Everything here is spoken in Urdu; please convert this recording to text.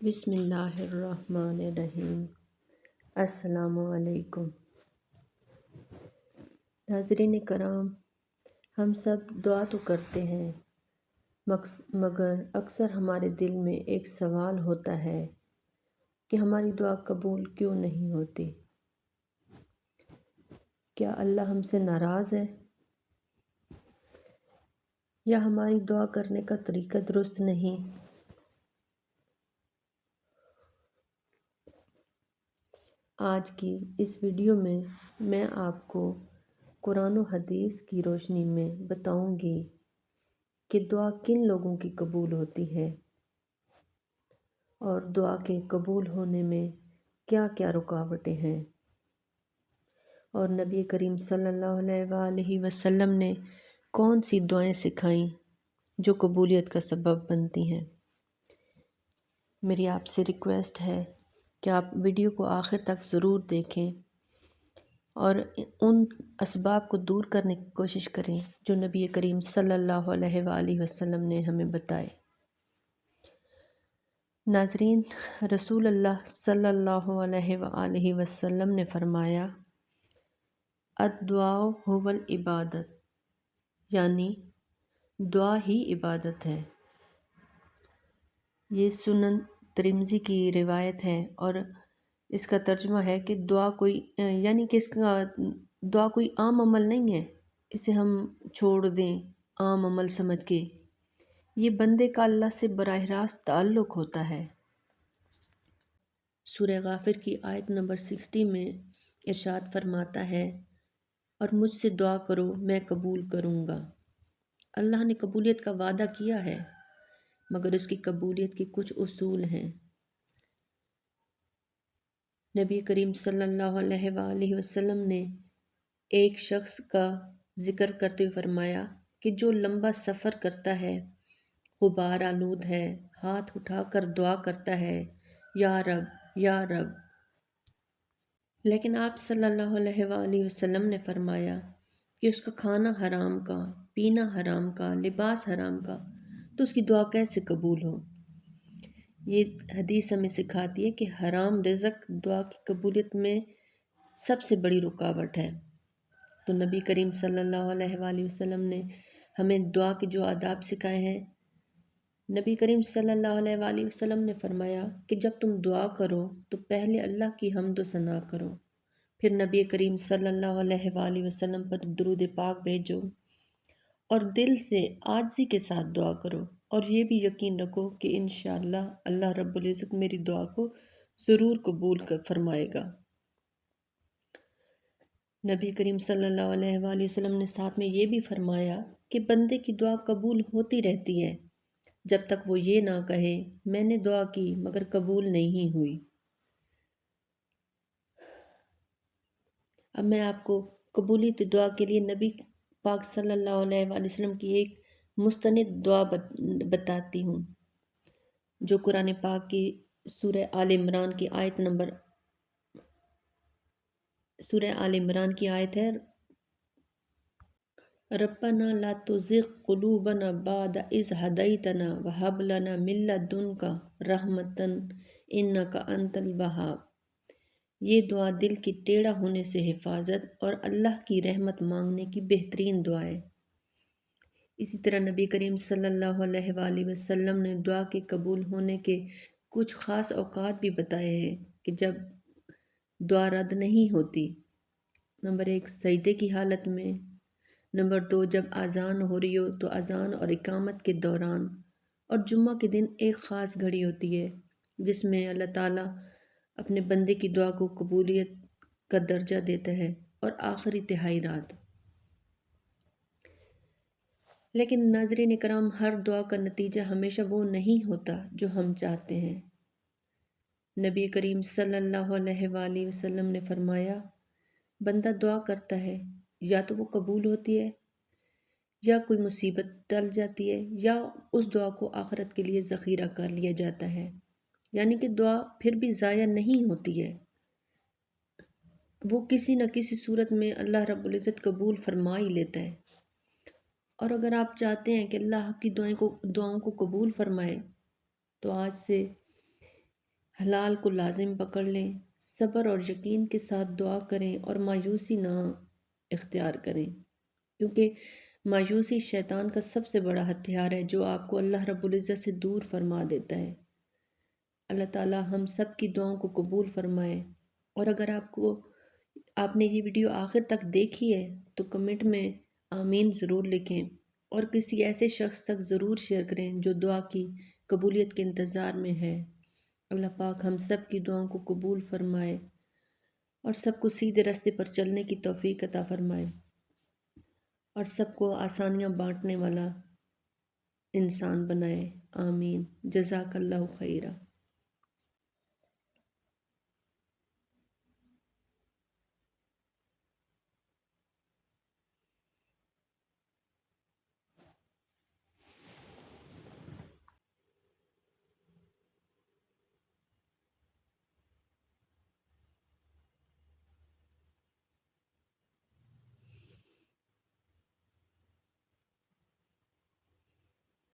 بسم اللہ الرحمن الرحیم۔ السلام علیکم ناظرین کرام، ہم سب دعا تو کرتے ہیں مگر اکثر ہمارے دل میں ایک سوال ہوتا ہے کہ ہماری دعا قبول کیوں نہیں ہوتی؟ کیا اللہ ہم سے ناراض ہے یا ہماری دعا کرنے کا طریقہ درست نہیں؟ آج کی اس ویڈیو میں آپ کو قرآن و حدیث کی روشنی میں بتاؤں گی کہ دعا کن لوگوں کی قبول ہوتی ہے اور دعا کے قبول ہونے میں کیا کیا رکاوٹیں ہیں، اور نبی کریم صلی اللہ علیہ وآلہ وسلم نے کون سی دعائیں سکھائیں جو قبولیت کا سبب بنتی ہیں۔ میری آپ سے ریکویسٹ ہے کہ آپ ویڈیو کو آخر تک ضرور دیکھیں اور ان اسباب کو دور کرنے کی کوشش کریں جو نبی کریم صلی اللہ علیہ وآلہ وسلم نے ہمیں بتائے۔ ناظرین، رسول اللہ صلی اللہ علیہ وآلہ وسلم نے فرمایا، الدعاء هو العبادت، یعنی دعا ہی عبادت ہے۔ یہ سنن ترمذی کی روایت ہے اور اس کا ترجمہ ہے کہ دعا کوئی یعنی کہ اس کا دعا کوئی عام عمل نہیں ہے، اسے ہم چھوڑ دیں عام عمل سمجھ کے۔ یہ بندے کا اللہ سے براہ راست تعلق ہوتا ہے۔ سورہ غافر کی آیت نمبر 60 میں ارشاد فرماتا ہے، اور مجھ سے دعا کرو میں قبول کروں گا۔ اللہ نے قبولیت کا وعدہ کیا ہے، مگر اس کی قبولیت کے کچھ اصول ہیں۔ نبی کریم صلی اللہ علیہ وآلہ وسلم نے ایک شخص کا ذکر کرتے ہوئے فرمایا کہ جو لمبا سفر کرتا ہے، غبار آلود ہے، ہاتھ اٹھا کر دعا کرتا ہے، یا رب یا رب، لیکن آپ صلی اللہ علیہ وآلہ وسلم نے فرمایا کہ اس کا کھانا حرام کا، پینا حرام کا، لباس حرام کا، تو اس کی دعا کیسے قبول ہو؟ یہ حدیث ہمیں سکھاتی ہے کہ حرام رزق دعا کی قبولیت میں سب سے بڑی رکاوٹ ہے۔ تو نبی کریم صلی اللہ علیہ وآلہ وسلم نے ہمیں دعا کے جو آداب سکھائے ہیں، نبی کریم صلی اللہ علیہ وآلہ وسلم نے فرمایا کہ جب تم دعا کرو تو پہلے اللہ کی حمد و ثنا کرو، پھر نبی کریم صلی اللہ علیہ وآلہ وسلم پر درود پاک بھیجو اور دل سے عاجزی کے ساتھ دعا کرو، اور یہ بھی یقین رکھو کہ انشاءاللہ اللہ رب العزت میری دعا کو ضرور قبول فرمائے گا۔ نبی کریم صلی اللہ علیہ وآلہ وسلم نے ساتھ میں یہ بھی فرمایا کہ بندے کی دعا قبول ہوتی رہتی ہے جب تک وہ یہ نہ کہے میں نے دعا کی مگر قبول نہیں ہوئی۔ اب میں آپ کو قبولیت دعا کے لیے نبی پاک صلی اللہ علیہ وآلہ وسلم کی ایک مستند دعا بتاتی ہوں، جو قرآن پاک کی سورہ آل عمران کی آیت ہے، ربنا لا تزغ قلوبنا بعد اذ ہدیتنا وہب لنا من لدنک رحمتا انک انت الوہاب۔ یہ دعا دل کی ٹیڑھا ہونے سے حفاظت اور اللہ کی رحمت مانگنے کی بہترین دعا ہے۔ اسی طرح نبی کریم صلی اللہ علیہ وآلہ وسلم نے دعا کے قبول ہونے کے کچھ خاص اوقات بھی بتائے ہیں کہ جب دعا رد نہیں ہوتی۔ نمبر 1، سجدے کی حالت میں۔ نمبر 2، جب اذان ہو رہی ہو تو اذان اور اقامت کے دوران، اور جمعہ کے دن ایک خاص گھڑی ہوتی ہے جس میں اللہ تعالیٰ اپنے بندے کی دعا کو قبولیت کا درجہ دیتا ہے، اور آخری تہائی رات۔ لیکن ناظرین کرام، ہر دعا کا نتیجہ ہمیشہ وہ نہیں ہوتا جو ہم چاہتے ہیں۔ نبی کریم صلی اللہ علیہ وآلہ وسلم نے فرمایا، بندہ دعا کرتا ہے یا تو وہ قبول ہوتی ہے، یا کوئی مصیبت ٹل جاتی ہے، یا اس دعا کو آخرت کے لیے ذخیرہ کر لیا جاتا ہے، یعنی کہ دعا پھر بھی ضائع نہیں ہوتی ہے، وہ کسی نہ کسی صورت میں اللہ رب العزت قبول فرما ہی لیتا ہے۔ اور اگر آپ چاہتے ہیں کہ اللہ آپ کی دعاؤں کو قبول فرمائے تو آج سے حلال کو لازم پکڑ لیں، صبر اور یقین کے ساتھ دعا کریں اور مایوسی نہ اختیار کریں، کیونکہ مایوسی شیطان کا سب سے بڑا ہتھیار ہے جو آپ کو اللہ رب العزت سے دور فرما دیتا ہے۔ اللہ تعالیٰ ہم سب کی دعاؤں کو قبول فرمائے۔ اور اگر آپ نے یہ ویڈیو آخر تک دیکھی ہے تو کمنٹ میں آمین ضرور لکھیں، اور کسی ایسے شخص تک ضرور شیئر کریں جو دعا کی قبولیت کے انتظار میں ہے۔ اللہ پاک ہم سب کی دعاؤں کو قبول فرمائے اور سب کو سیدھے راستے پر چلنے کی توفیق عطا فرمائے، اور سب کو آسانیاں بانٹنے والا انسان بنائے۔ آمین۔ جزاک اللہ خیرہ۔